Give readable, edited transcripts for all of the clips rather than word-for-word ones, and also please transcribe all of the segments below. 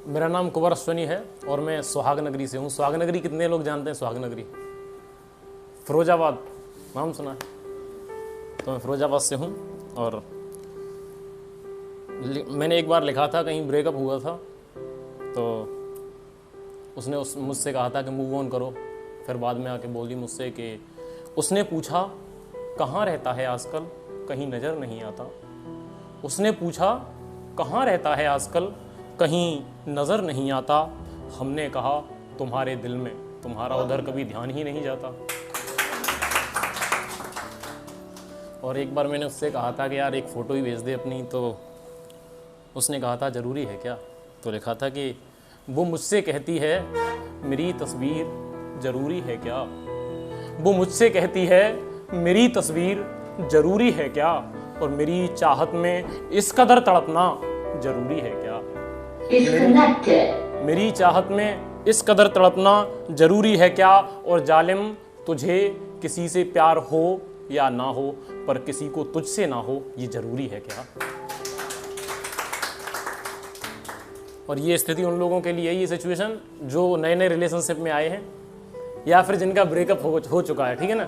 मेरा नाम कुंवर अश्वनी है और मैं सुहाग नगरी से हूँ। सुहाग नगरी कितने लोग जानते हैं? सुहाग नगरी फिरोजाबाद नाम सुना है? तो मैं फिरोजाबाद से हूँ और मैंने एक बार लिखा था, कहीं ब्रेकअप हुआ था तो उसने मुझसे कहा था कि मूव ऑन करो। फिर बाद में आके बोली मुझसे कि उसने पूछा कहाँ रहता है आजकल, कहीं नज़र नहीं आता। उसने पूछा कहाँ रहता है आजकल, कहीं नज़र नहीं आता। हमने कहा तुम्हारे दिल में, तुम्हारा उधर कभी ध्यान ही नहीं जाता। और एक बार मैंने उससे कहा था कि यार एक फ़ोटो ही भेज दे अपनी, तो उसने कहा था ज़रूरी है क्या? तो लिखा था कि वो मुझसे कहती है मेरी तस्वीर ज़रूरी है क्या। वो मुझसे कहती है मेरी तस्वीर ज़रूरी है क्या, और मेरी चाहत में इस कदर तड़पना ज़रूरी है क्या। मेरी चाहत में इस कदर तड़पना ज़रूरी है क्या, और जालिम तुझे किसी से प्यार हो या ना हो, पर किसी को तुझसे ना हो, ये ज़रूरी है क्या। और ये स्थिति उन लोगों के लिए, ये सिचुएशन जो नए नए रिलेशनशिप में आए हैं या फिर जिनका ब्रेकअप हो चुका है, ठीक है ना।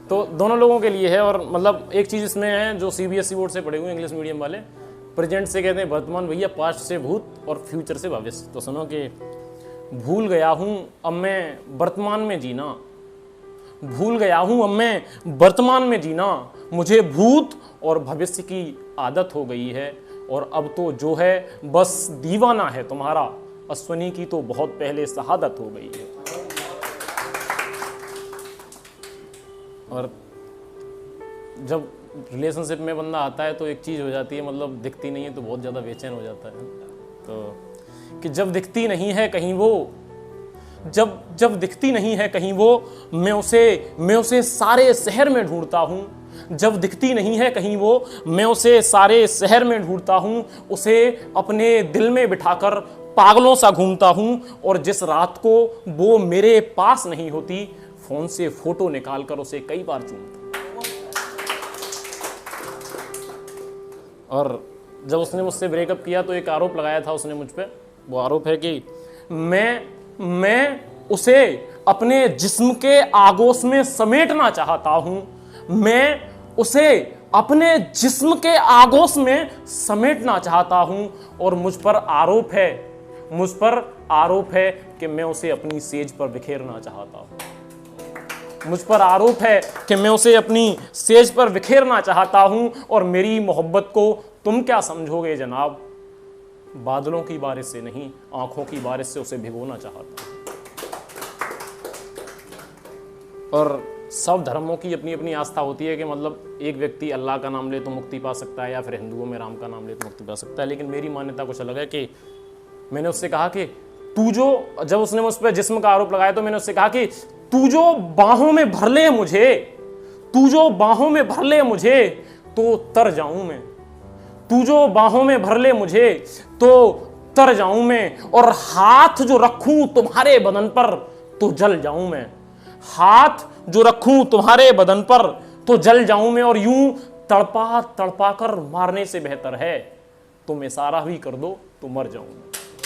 तो दोनों लोगों के लिए है। और मतलब एक चीज़ इसमें है, जो CBSE बोर्ड से पढ़े हुए इंग्लिश मीडियम वाले, प्रेजेंट से कहते हैं वर्तमान भैया, पास्ट से भूत और फ्यूचर से भविष्य। तो सुनो कि भूल गया हूँ अब मैं वर्तमान में जीना, भूल गया हूँ अब मैं वर्तमान में जीना। मुझे भूत और भविष्य की आदत हो गई है, और अब तो जो है बस दीवाना है तुम्हारा। अश्वनी की तो बहुत पहले शहादत हो गई है। और जब रिलेशनशिप में बंदा आता है तो एक चीज़ हो जाती है, मतलब दिखती नहीं है तो बहुत ज़्यादा बेचैन हो जाता है। तो कि जब दिखती नहीं है कहीं वो, जब दिखती नहीं है कहीं वो, मैं उसे सारे शहर में ढूंढता हूँ। जब दिखती नहीं है कहीं वो, मैं उसे सारे शहर में ढूंढता हूँ। उसे अपने दिल में बिठाकर पागलों सा घूमता हूँ, और जिस रात को वो मेरे पास नहीं होती, फोन से फोटो निकालकर उसे कई बार चूमता। और जब उसने मुझसे ब्रेकअप किया तो एक आरोप लगाया था उसने मुझ पे। वो आरोप है कि मैं उसे अपने जिस्म के आगोश में समेटना चाहता हूं। मैं उसे अपने जिस्म के आगोश में समेटना चाहता हूं, और मुझ पर आरोप है कि मैं उसे अपनी सेज पर बिखेरना चाहता हूं। मुझ पर आरोप है कि मैं उसे अपनी सेज पर बिखेरना चाहता हूं, और मेरी मोहब्बत को तुम क्या समझोगे जनाब। बादलों की बारिश से नहीं, आंखों की बारिश से उसे भिगोना चाहता हूं। और सब धर्मों की अपनी अपनी आस्था होती है कि मतलब एक व्यक्ति अल्लाह का नाम ले तो मुक्ति पा सकता है, या फिर हिंदुओं में राम का नाम ले तो मुक्ति पा सकता है। लेकिन मेरी मान्यता कुछ अलग है कि मैंने उससे कहा कि जब उसने मुझ पर जिस्म का आरोप लगाया तो मैंने उससे कहा कि तू जो बाहों में भर ले मुझे, तो तर जाऊं मैं। तू जो बाहों में भर ले मुझे तो तर जाऊं मैं, और हाथ जो रखूं तुम्हारे बदन पर तो जल जाऊं मैं। हाथ जो रखूं तुम्हारे बदन पर तो जल जाऊं मैं, और यूं तड़पा कर मारने से बेहतर है तुम इशारा भी कर दो तो मर जाऊं मैं।